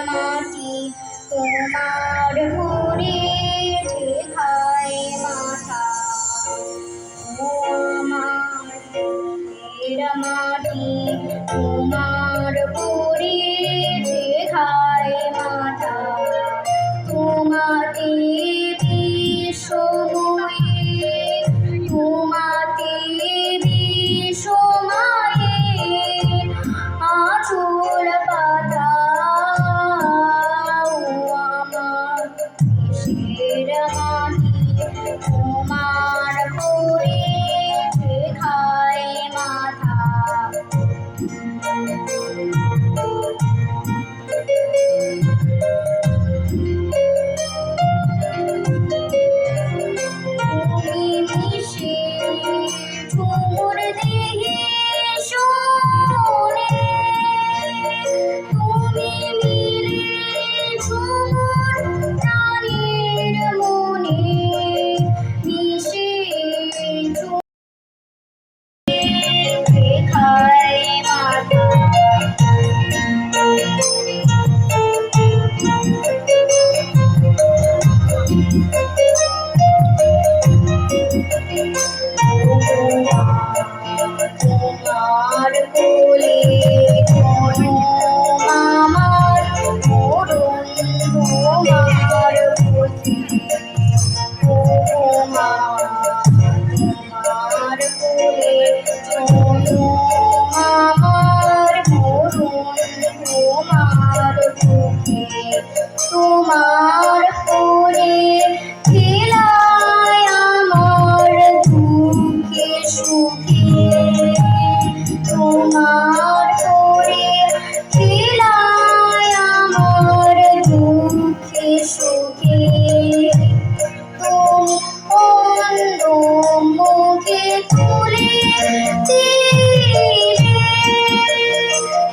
মাটি তোমার ঘুরে খায় মাথা। ও আমার মাটি তোমার ঘুরে খায় মাথা। তোমাতে বিষময়ে তোমাতে বিষময়ে আঁচল পাতা। ও আমার দেশের মাটি তোমার ঘুরে খায় মাথা। ঝুমুর দেহে শোনে তুমি মিলে ঝুমুর প্রাণের মনে মিশে ঝুমে খায় মাথা। তোমার কোলে কোনো আমার মরণ তোমার প্রতি। ও মা তোমার কোলে কোনো আমার মরণ তোমার প্রতি। তোমার কোলে খেলায় আমার দুঃখে সুখে। তোমার কোলে খেলায় আমার দুঃখে সুখে। তুমি অন্ধ মুখে তুলে দিলে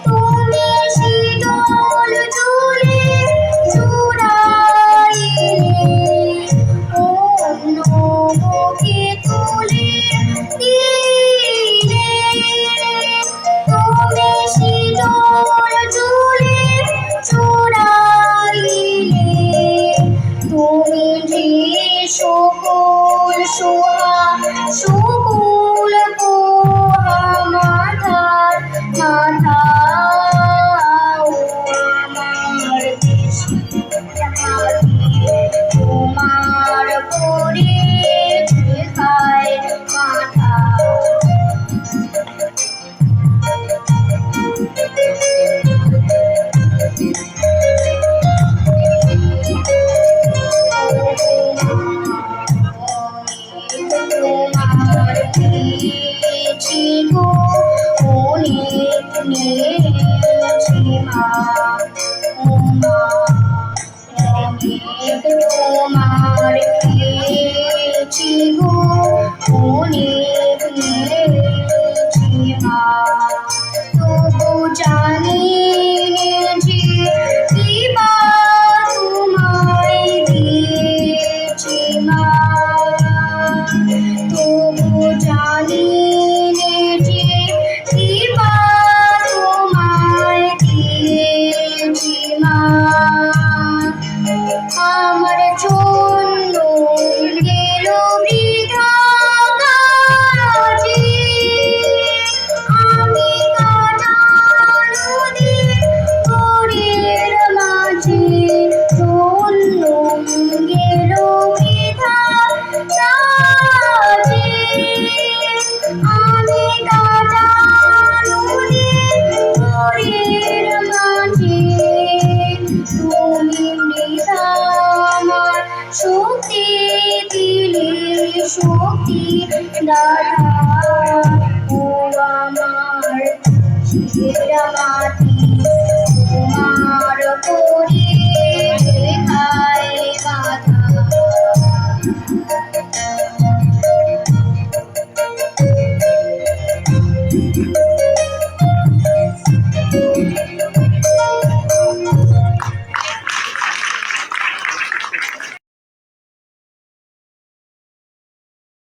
তুমি শীতল চুলে চুড়াইলে। অন্ধ মুখে তুলে দিলে তুমি শীতল চুলে চুড়াইলে। তুমি যে সকল সোহা সকল পোহা মাথার মাথা। ও আমার দেশের মাটি তোমার ঘুরে খায় মাথা। তোমার পেয়েছি গো অনেক নিয়েছি মা। ও মা অনেক তোমার পেয়েছি গো অনেক নিয়েছি মা। তবু জানি যে কিবা তোমায় দিয়েছি মা। তবু জানি যে কিবা তোমায় দিয়েছি মা। আমার জন্য গেল বৃথা কাজে। আমি কাটা নদী ঘরের মাঝে জন্য গেল বৃথা কাজে। আমি কাটা নদী ঘরের মাঝে তুমি বৃথা আমার শক্তি দিলে শক্তি দাতা। ও আমার